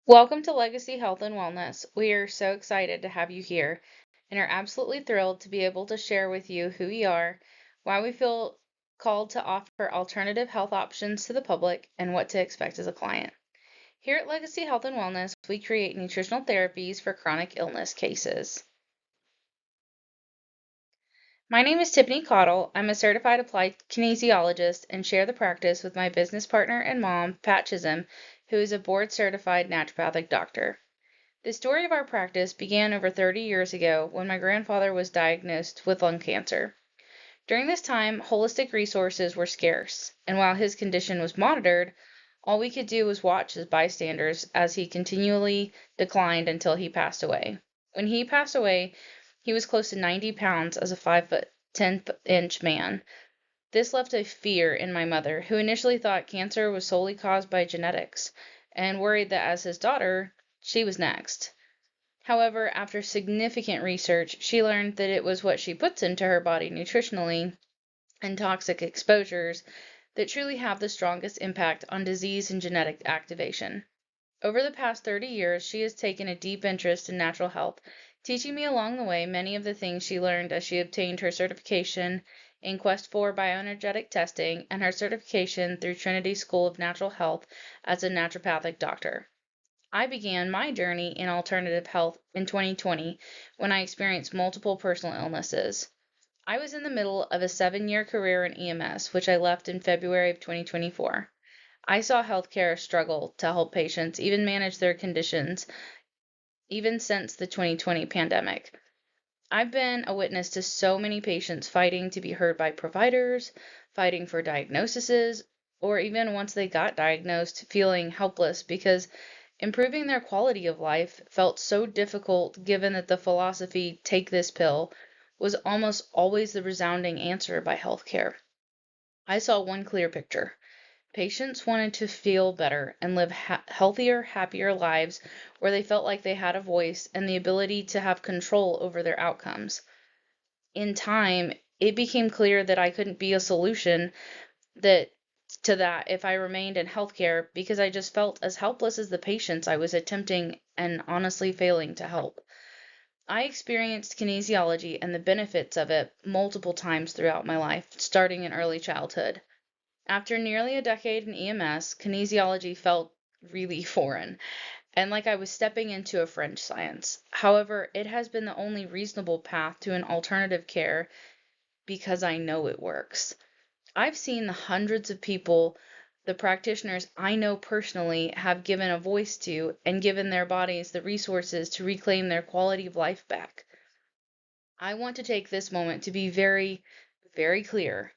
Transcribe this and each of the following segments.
Welcome to Legacy Health and Wellness. We are so excited to have you here and are absolutely thrilled to be able to share with you who we are, why we feel called to offer alternative health options to the public, and what to expect as a client. Here at Legacy Health and Wellness, we create nutritional therapies for chronic illness cases. My name is Tiffany Cottle. I'm a certified applied kinesiologist and share the practice with my business partner and mom, Pat Chisholm, who is a board certified naturopathic doctor. The story of our practice began over 30 years ago when my grandfather was diagnosed with lung cancer. During this time, holistic resources were scarce, and while his condition was monitored, all we could do was watch as bystanders as he continually declined until he passed away. When he passed away, he was close to 90 pounds as a 5 foot 10-inch man. This left a fear in my mother, who initially thought cancer was solely caused by genetics, and worried that as his daughter, she was next. However, after significant research, she learned that it was what she puts into her body nutritionally and toxic exposures that truly have the strongest impact on disease and genetic activation. Over the past 30 years, she has taken a deep interest in natural health, teaching me along the way many of the things she learned as she obtained her certification in Quest for bioenergetic testing and her certification through Trinity School of Natural Health as a naturopathic doctor. I began my journey in alternative health in 2020 when I experienced multiple personal illnesses. I was in the middle of a 7-year career in EMS, which I left in February of 2024. I saw healthcare struggle to help patients even manage their conditions, even since the 2020 pandemic. I've been a witness to so many patients fighting to be heard by providers, fighting for diagnoses, or even once they got diagnosed, feeling helpless because improving their quality of life felt so difficult given that the philosophy, take this pill, was almost always the resounding answer by healthcare. I saw one clear picture. Patients wanted to feel better and live healthier, happier lives where they felt like they had a voice and the ability to have control over their outcomes. In time, it became clear that I couldn't be a solution that to that if I remained in healthcare because I just felt as helpless as the patients I was attempting and honestly failing to help. I experienced kinesiology and the benefits of it multiple times throughout my life, starting in early childhood. After nearly a decade in EMS, kinesiology felt really foreign and like I was stepping into a French science. However, it has been the only reasonable path to an alternative care because I know it works. I've seen the hundreds of people, the practitioners I know personally, have given a voice to and given their bodies the resources to reclaim their quality of life back. I want to take this moment to be very, very clear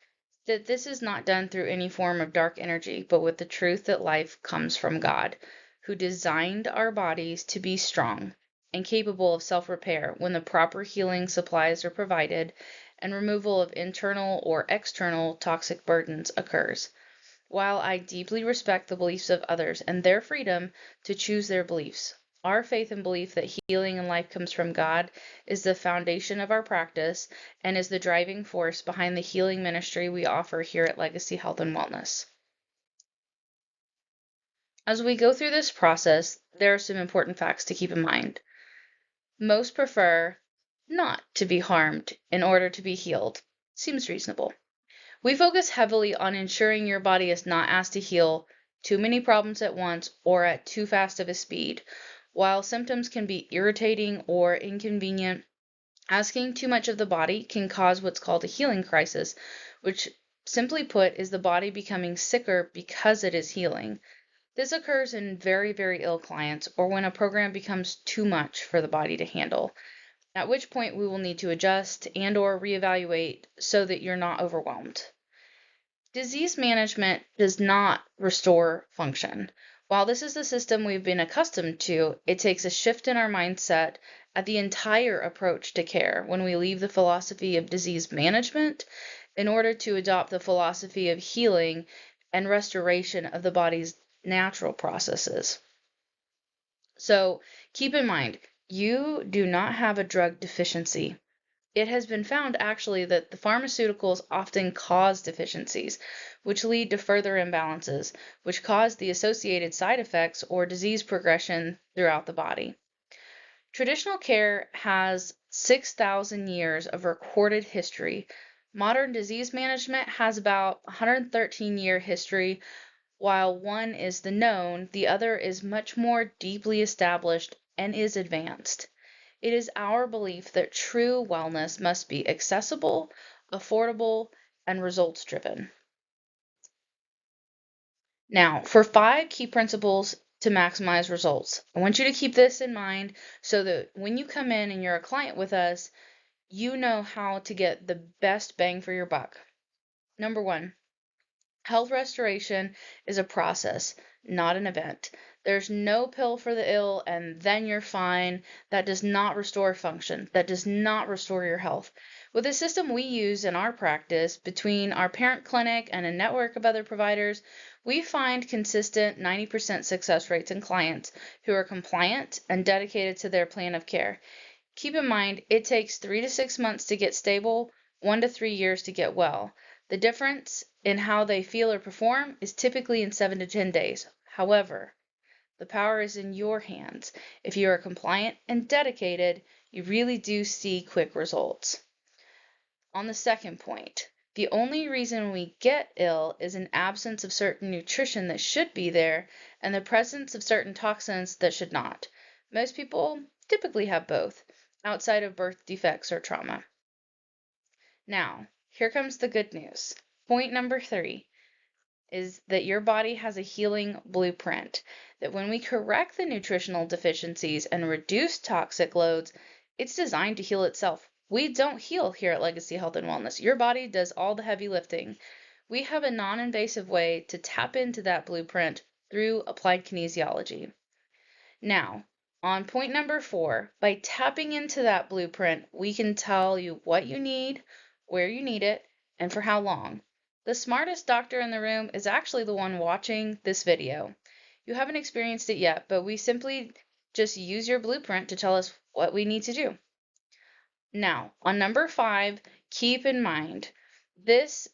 that this is not done through any form of dark energy, but with the truth that life comes from God, who designed our bodies to be strong and capable of self repair when the proper healing supplies are provided and removal of internal or external toxic burdens occurs. While I deeply respect the beliefs of others and their freedom to choose their beliefs, our faith and belief that healing and life comes from God is the foundation of our practice and is the driving force behind the healing ministry we offer here at Legacy Health and Wellness. As we go through this process, there are some important facts to keep in mind. Most prefer not to be harmed in order to be healed. Seems reasonable. We focus heavily on ensuring your body is not asked to heal too many problems at once or at too fast of a speed. While symptoms can be irritating or inconvenient, asking too much of the body can cause what's called a healing crisis, which simply put is the body becoming sicker because it is healing. This occurs in very, very ill clients or when a program becomes too much for the body to handle, at which point we will need to adjust and or reevaluate so that you're not overwhelmed. Disease management does not restore function. While this is the system we've been accustomed to, it takes a shift in our mindset at the entire approach to care when we leave the philosophy of disease management in order to adopt the philosophy of healing and restoration of the body's natural processes. So keep in mind, you do not have a drug deficiency. It has been found actually that the pharmaceuticals often cause deficiencies, which lead to further imbalances, which cause the associated side effects or disease progression throughout the body. Traditional care has 6,000 years of recorded history. Modern disease management has about 113-year history. While one is the known, the other is much more deeply established and is advanced. It is our belief that true wellness must be accessible, affordable, and results driven. Now, for 5 key principles to maximize results, I want you to keep this in mind so that when you come in and you're a client with us, you know how to get the best bang for your buck. Number 1, health restoration is a process, not an event. There's no pill for the ill and then you're fine. That does not restore function. That does not restore your health. With the system we use in our practice, between our parent clinic and a network of other providers, we find consistent 90% success rates in clients who are compliant and dedicated to their plan of care. Keep in mind, it takes 3 to 6 months to get stable, 1 to 3 years to get well. The difference in how they feel or perform is typically in 7 to 10 days. However, the power is in your hands. If you are compliant and dedicated, you really do see quick results. On the second point, the only reason we get ill is an absence of certain nutrition that should be there and the presence of certain toxins that should not. Most people typically have both, outside of birth defects or trauma. Now, here comes the good news. Point number 3 is that your body has a healing blueprint, that when we correct the nutritional deficiencies and reduce toxic loads, it's designed to heal itself. We don't heal here at Legacy Health and Wellness. Your body does all the heavy lifting. We have a non-invasive way to tap into that blueprint through applied kinesiology. Now, on point number 4, by tapping into that blueprint, we can tell you what you need, where you need it, and for how long. The smartest doctor in the room is actually the one watching this video. You haven't experienced it yet, but we simply just use your blueprint to tell us what we need to do. Now, on number 5, keep in mind, this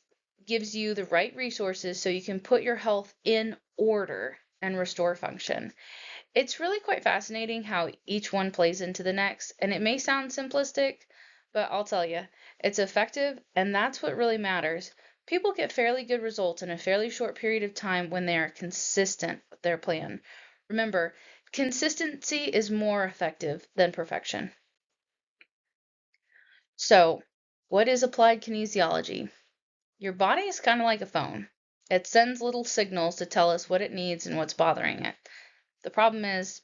gives you the right resources so you can put your health in order and restore function. It's really quite fascinating how each one plays into the next, and it may sound simplistic, but I'll tell you, it's effective, and that's what really matters. People get fairly good results in a fairly short period of time when they are consistent with their plan. Remember, consistency is more effective than perfection. So, what is applied kinesiology? Your body is kind of like a phone. It sends little signals to tell us what it needs and what's bothering it. The problem is,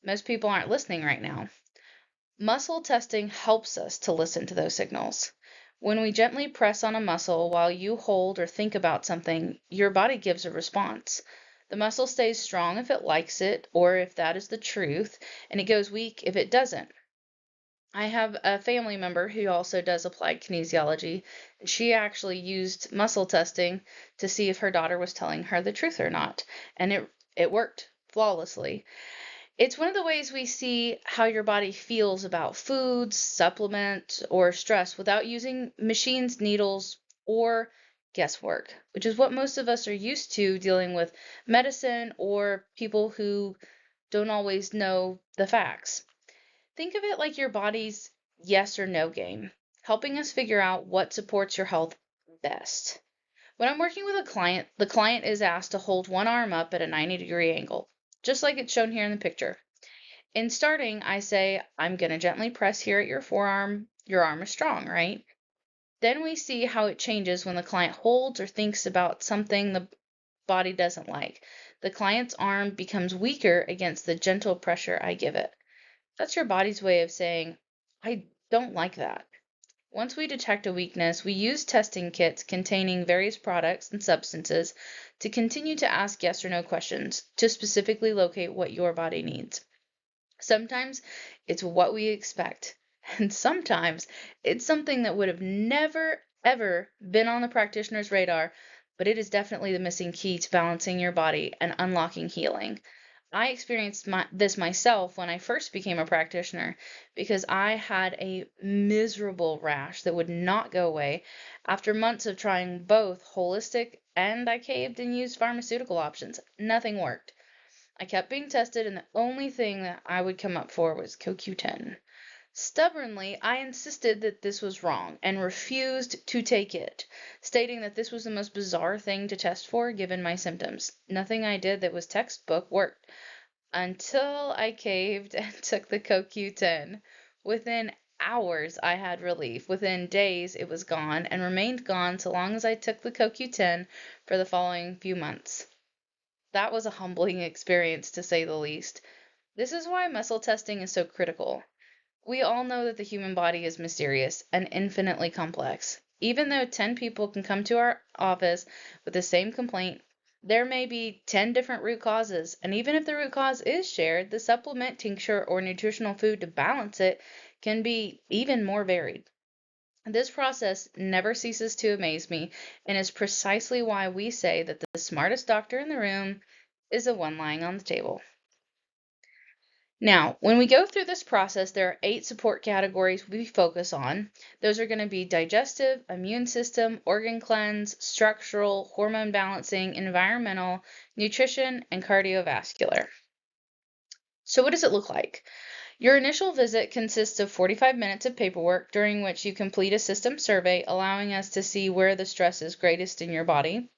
most people aren't listening right now. Muscle testing helps us to listen to those signals. When we gently press on a muscle while you hold or think about something, your body gives a response. The muscle stays strong if it likes it, or if that is the truth, and it goes weak if it doesn't. I have a family member who also does applied kinesiology, and she actually used muscle testing to see if her daughter was telling her the truth or not, and it worked flawlessly. It's one of the ways we see how your body feels about foods, supplements, or stress without using machines, needles, or guesswork, which is what most of us are used to dealing with medicine or people who don't always know the facts. Think of it like your body's yes or no game, helping us figure out what supports your health best. When I'm working with a client, the client is asked to hold one arm up at a 90-degree angle, just like it's shown here in the picture. In starting, I say, I'm going to gently press here at your forearm. Your arm is strong, right? Then we see how it changes when the client holds or thinks about something the body doesn't like. The client's arm becomes weaker against the gentle pressure I give it. That's your body's way of saying, I don't like that. Once we detect a weakness, we use testing kits containing various products and substances to continue to ask yes or no questions to specifically locate what your body needs. Sometimes it's what we expect, and sometimes it's something that would have never, ever been on the practitioner's radar, but it is definitely the missing key to balancing your body and unlocking healing. I experienced this myself when I first became a practitioner because I had a miserable rash that would not go away after months of trying both holistic and I caved and used pharmaceutical options. Nothing worked. I kept being tested, and the only thing that I would come up for was CoQ10. Stubbornly, I insisted that this was wrong and refused to take it, stating that this was the most bizarre thing to test for given my symptoms. Nothing I did that was textbook worked until I caved and took the CoQ10. Within hours, I had relief. Within days, it was gone and remained gone so long as I took the CoQ10 for the following few months. That was a humbling experience, to say the least. This is why muscle testing is so critical. We all know that the human body is mysterious and infinitely complex. Even though 10 people can come to our office with the same complaint, there may be 10 different root causes, and even if the root cause is shared, the supplement, tincture, or nutritional food to balance it can be even more varied. This process never ceases to amaze me and is precisely why we say that the smartest doctor in the room is the one lying on the table. Now, when we go through this process, there are 8 support categories we focus on. Those are going to be digestive, immune system, organ cleanse, structural, hormone balancing, environmental, nutrition, and cardiovascular. So what does it look like? Your initial visit consists of 45 minutes of paperwork during which you complete a system survey, allowing us to see where the stress is greatest in your body,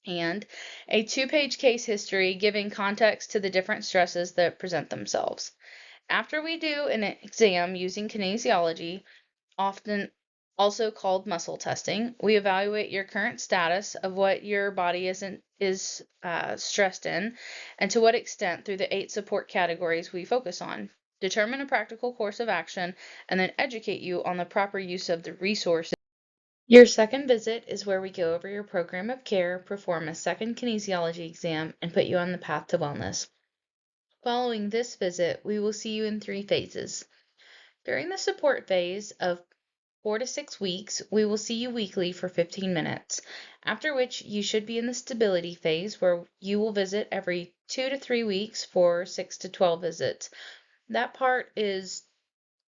and a 2-page case history giving context to the different stresses that present themselves. After we do an exam using kinesiology, often also called muscle testing, we evaluate your current status of what your body is stressed in and to what extent through the 8 support categories we focus on. Determine a practical course of action and then educate you on the proper use of the resources. Your second visit is where we go over your program of care, perform a second kinesiology exam, and put you on the path to wellness. Following this visit, we will see you in 3 phases. During the support phase of 4 to 6 weeks, we will see you weekly for 15 minutes, after which you should be in the stability phase where you will visit every 2 to 3 weeks for 6 to 12 visits. That part is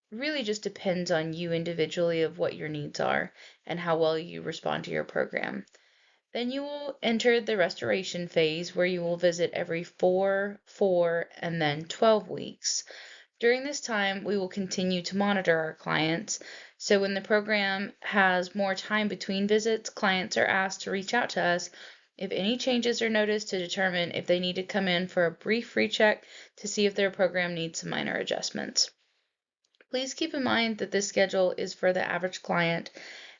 really just depends on you individually of what your needs are and how well you respond to your program. Then you will enter the restoration phase where you will visit every 4, 4, and then 12 weeks. During this time, we will continue to monitor our clients. So when the program has more time between visits, clients are asked to reach out to us if any changes are noticed to determine if they need to come in for a brief recheck to see if their program needs some minor adjustments. Please keep in mind that this schedule is for the average client.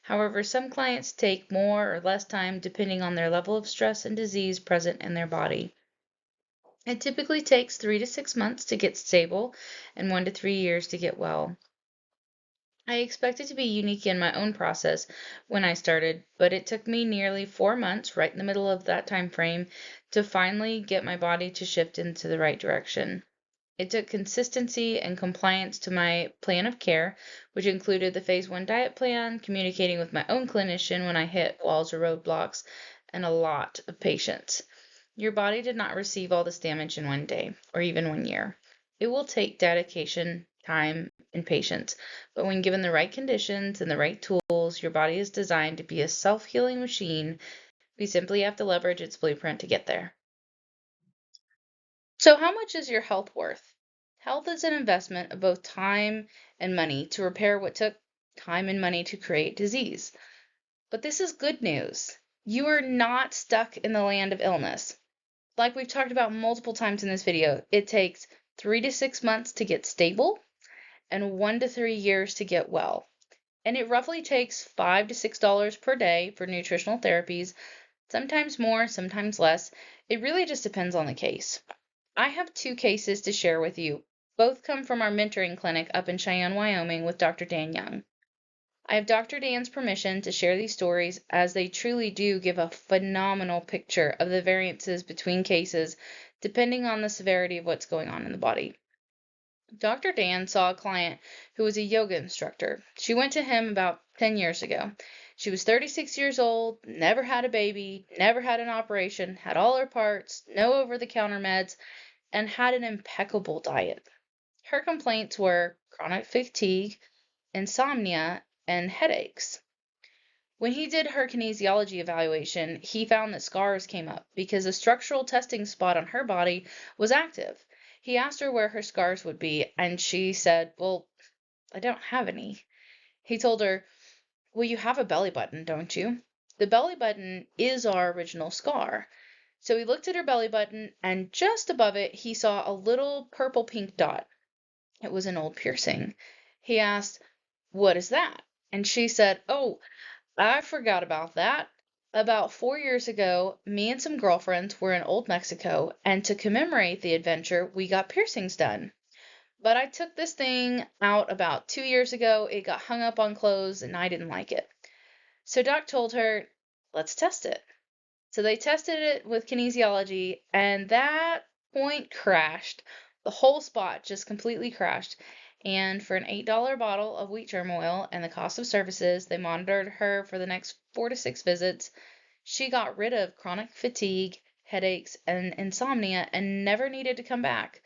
However, some clients take more or less time depending on their level of stress and disease present in their body. It typically takes 3 to 6 months to get stable and 1 to 3 years to get well. I expected to be unique in my own process when I started, but it took me nearly 4 months, right in the middle of that time frame, to finally get my body to shift into the right direction. It took consistency and compliance to my plan of care, which included the phase 1 diet plan, communicating with my own clinician when I hit walls or roadblocks, and a lot of patience. Your body did not receive all this damage in one day or even 1 year. It will take dedication, time, and patience, but when given the right conditions and the right tools, your body is designed to be a self-healing machine. We simply have to leverage its blueprint to get there. So, how much is your health worth? Health is an investment of both time and money to repair what took time and money to create disease. But this is good news. You are not stuck in the land of illness. Like we've talked about multiple times in this video, it takes 3 to 6 months to get stable and 1 to 3 years to get well. And it roughly takes $5 to $6 per day for nutritional therapies, sometimes more, sometimes less. It really just depends on the case. I have 2 cases to share with you. Both come from our mentoring clinic up in Cheyenne, Wyoming with Dr. Dan Young. I have Dr. Dan's permission to share these stories as they truly do give a phenomenal picture of the variances between cases depending on the severity of what's going on in the body. Dr. Dan saw a client who was a yoga instructor. She went to him about 10 years ago. She was 36 years old, never had a baby, never had an operation, had all her parts, no over-the-counter meds. and had an impeccable diet. Her complaints were chronic fatigue, insomnia, and headaches. When he did her kinesiology evaluation, he found that scars came up because a structural testing spot on her body was active. He asked her where her scars would be, and she said, "Well, I don't have any." He told her, "Well, you have a belly button, don't you? The belly button is our original scar." So he looked at her belly button, and just above it, he saw a little purple pink dot. It was an old piercing. He asked, "What is that?" And she said, "Oh, I forgot about that. About 4 years ago, me and some girlfriends were in Old Mexico, and to commemorate the adventure, we got piercings done. But I took this thing out about 2 years ago. It got hung up on clothes, and I didn't like it." So Doc told her, "Let's test it." So they tested it with kinesiology, and that point crashed. The whole spot just completely crashed. And for an $8 bottle of wheat germ oil and the cost of services, they monitored her for the next 4 to 6 visits. She got rid of chronic fatigue, headaches, and insomnia and never needed to come back.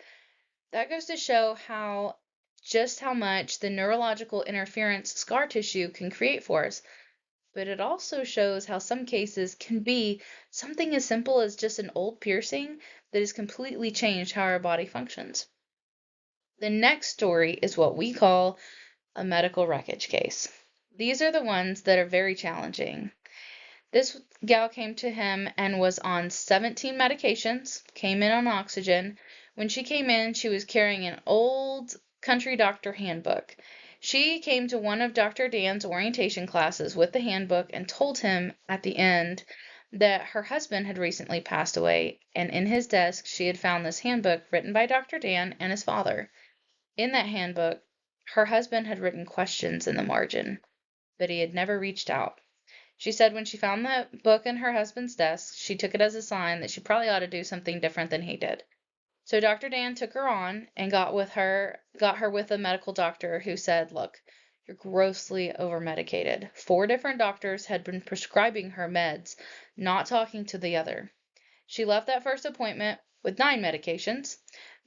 That goes to show how much the neurological interference scar tissue can create for us. But it also shows how some cases can be something as simple as just an old piercing that has completely changed how our body functions. The next story is what we call a medical wreckage case. These are the ones that are very challenging. This gal came to him and was on 17 medications, came in on oxygen. When she came in, she was carrying an old country doctor handbook. She came to one of Dr. Dan's orientation classes with the handbook and told him at the end that her husband had recently passed away, and in his desk she had found this handbook written by Dr. Dan and his father. In that handbook, her husband had written questions in the margin, but he had never reached out. She said when she found the book in her husband's desk, she took it as a sign that she probably ought to do something different than he did. So Dr. Dan took her on and got her with a medical doctor who said, "Look, you're grossly over-medicated." 4 different doctors had been prescribing her meds, not talking to the other. She left that first appointment with 9 medications.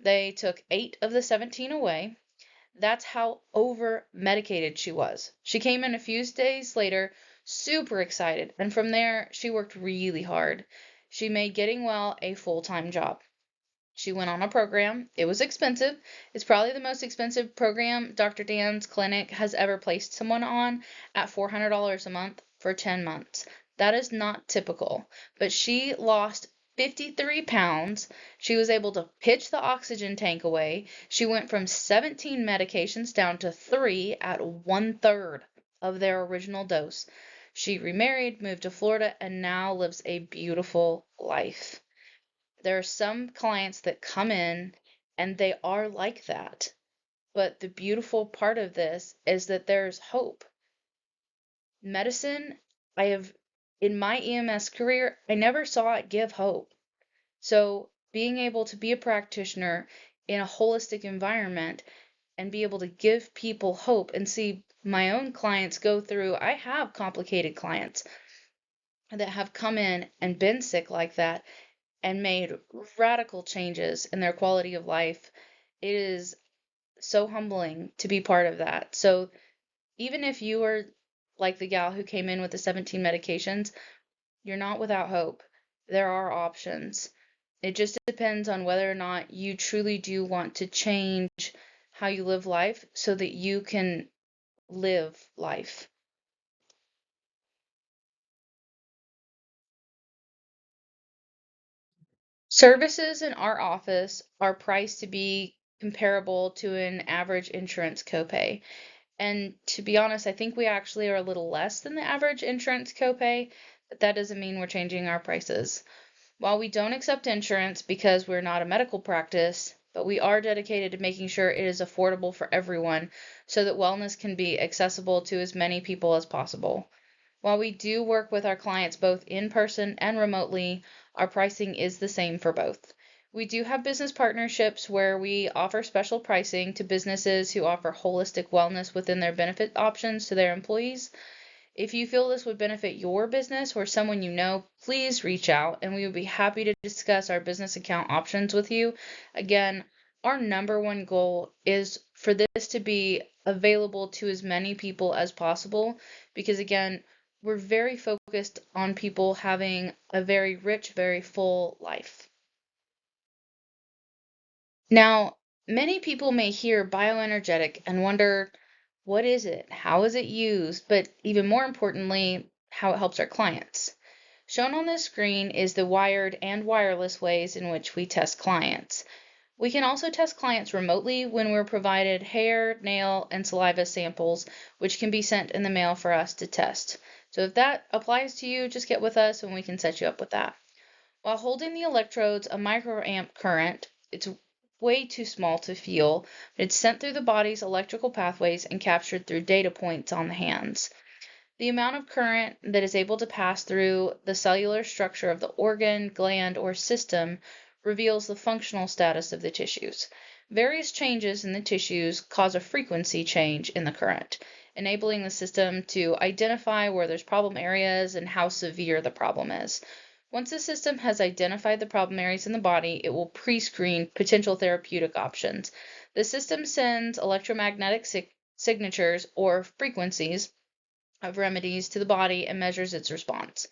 They took 8 of the 17 away. That's how over-medicated she was. She came in a few days later, super excited, and from there, she worked really hard. She made getting well a full-time job. She went on a program. It was expensive. It's probably the most expensive program Dr. Dan's clinic has ever placed someone on at $400 a month for 10 months. That is not typical. But she lost 53 pounds. She was able to pitch the oxygen tank away. She went from 17 medications down to 3 at 1/3 of their original dose. She remarried, moved to Florida, and now lives a beautiful life. There are some clients that come in and they are like that. But the beautiful part of this is that there's hope. Medicine, I have, in my EMS career, I never saw it give hope. So being able to be a practitioner in a holistic environment and be able to give people hope and see my own clients go through, I have complicated clients that have come in and been sick like that and made radical changes in their quality of life. It is so humbling to be part of that. So even if you are like the gal who came in with the 17 medications, you're not without hope. There are options. It just depends on whether or not you truly do want to change how you live life so that you can live life. Services in our office are priced to be comparable to an average insurance copay. And to be honest, I think we actually are a little less than the average insurance copay, but that doesn't mean we're changing our prices. While we don't accept insurance because we're not a medical practice, but we are dedicated to making sure it is affordable for everyone so that wellness can be accessible to as many people as possible. While we do work with our clients both in person and remotely, our pricing is the same for both. We do have business partnerships where we offer special pricing to businesses who offer holistic wellness within their benefit options to their employees. If you feel this would benefit your business or someone you know, please reach out and we would be happy to discuss our business account options with you. Again, our number one goal is for this to be available to as many people as possible because, again, we're very focused on people having a very rich, very full life. Now, many people may hear bioenergetic and wonder, what is it? How is it used? But even more importantly, how it helps our clients. Shown on this screen is the wired and wireless ways in which we test clients. We can also test clients remotely when we're provided hair, nail, and saliva samples, which can be sent in the mail for us to test. So if that applies to you, just get with us and we can set you up with that. While holding the electrodes a microamp current, it's way too small to feel, but it's sent through the body's electrical pathways and captured through data points on the hands. The amount of current that is able to pass through the cellular structure of the organ, gland, or system reveals the functional status of the tissues. Various changes in the tissues cause a frequency change in the current, enabling the system to identify where there's problem areas and how severe the problem is. Once the system has identified the problem areas in the body, it will pre-screen potential therapeutic options. The system sends electromagnetic signatures or frequencies of remedies to the body and measures its response.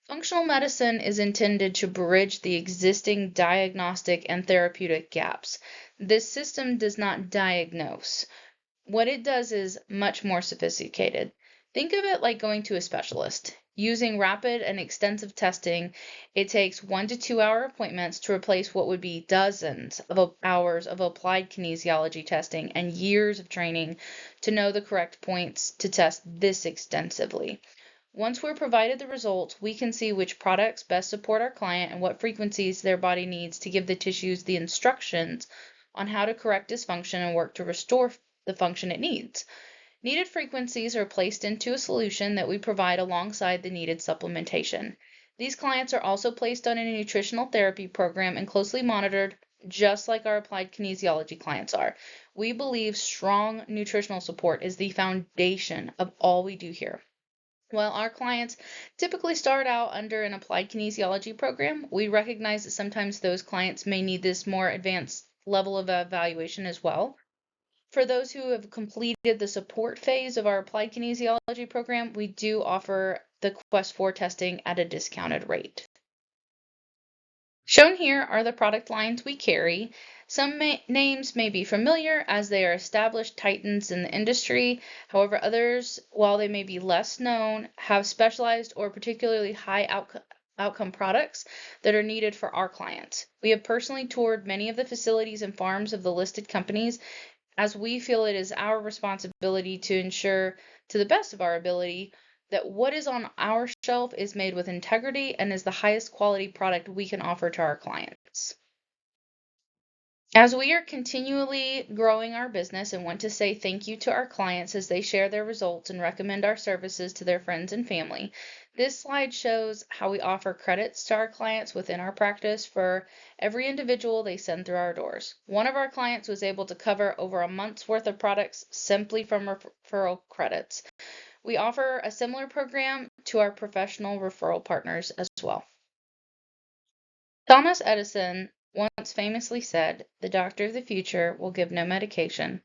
Functional medicine is intended to bridge the existing diagnostic and therapeutic gaps. This system does not diagnose. What it does is much more sophisticated. Think of it like going to a specialist. Using rapid and extensive testing, it takes 1 to 2 hour appointments to replace what would be dozens of hours of applied kinesiology testing and years of training to know the correct points to test this extensively. Once we're provided the results, we can see which products best support our client and what frequencies their body needs to give the tissues the instructions on how to correct dysfunction and work to restore the function it needs. Needed frequencies are placed into a solution that we provide alongside the needed supplementation. These clients are also placed on a nutritional therapy program and closely monitored, just like our applied kinesiology clients are. We believe strong nutritional support is the foundation of all we do here. While our clients typically start out under an applied kinesiology program, we recognize that sometimes those clients may need this more advanced level of evaluation as well. For those who have completed the support phase of our applied kinesiology program, we do offer the Quest 4 testing at a discounted rate. Shown here are the product lines we carry. Some names may be familiar as they are established titans in the industry. However, others, while they may be less known, have specialized or particularly high outcome products that are needed for our clients. We have personally toured many of the facilities and farms of the listed companies as we feel it is our responsibility to ensure, to the best of our ability, that what is on our shelf is made with integrity and is the highest quality product we can offer to our clients. As we are continually growing our business and want to say thank you to our clients as they share their results and recommend our services to their friends and family, this slide shows how we offer credits to our clients within our practice for every individual they send through our doors. One of our clients was able to cover over a month's worth of products simply from referral credits. We offer a similar program to our professional referral partners as well. Thomas Edison once famously said, "The doctor of the future will give no medication,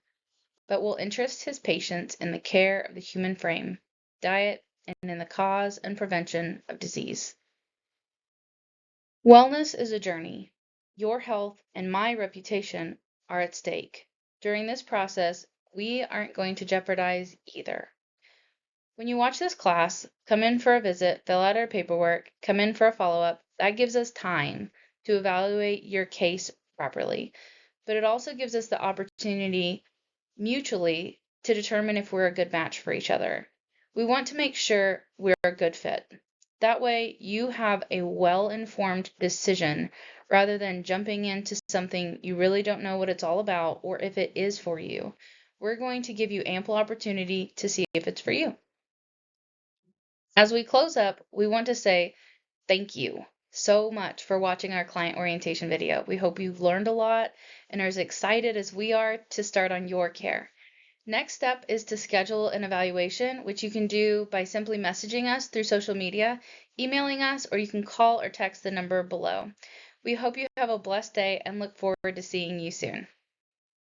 but will interest his patients in the care of the human frame, diet, and in the cause and prevention of disease." Wellness is a journey. Your health and my reputation are at stake. During this process, we aren't going to jeopardize either. When you watch this class, come in for a visit, fill out our paperwork, come in for a follow-up, that gives us time to evaluate your case properly. But it also gives us the opportunity mutually to determine if we're a good match for each other. We want to make sure we're a good fit. That way, you have a well-informed decision rather than jumping into something you really don't know what it's all about or if it is for you. We're going to give you ample opportunity to see if it's for you. As we close up, we want to say thank you so much for watching our client orientation video. We hope you've learned a lot and are as excited as we are to start on your care. Next step is to schedule an evaluation, which you can do by simply messaging us through social media, emailing us, or you can call or text the number below. We hope you have a blessed day and look forward to seeing you soon.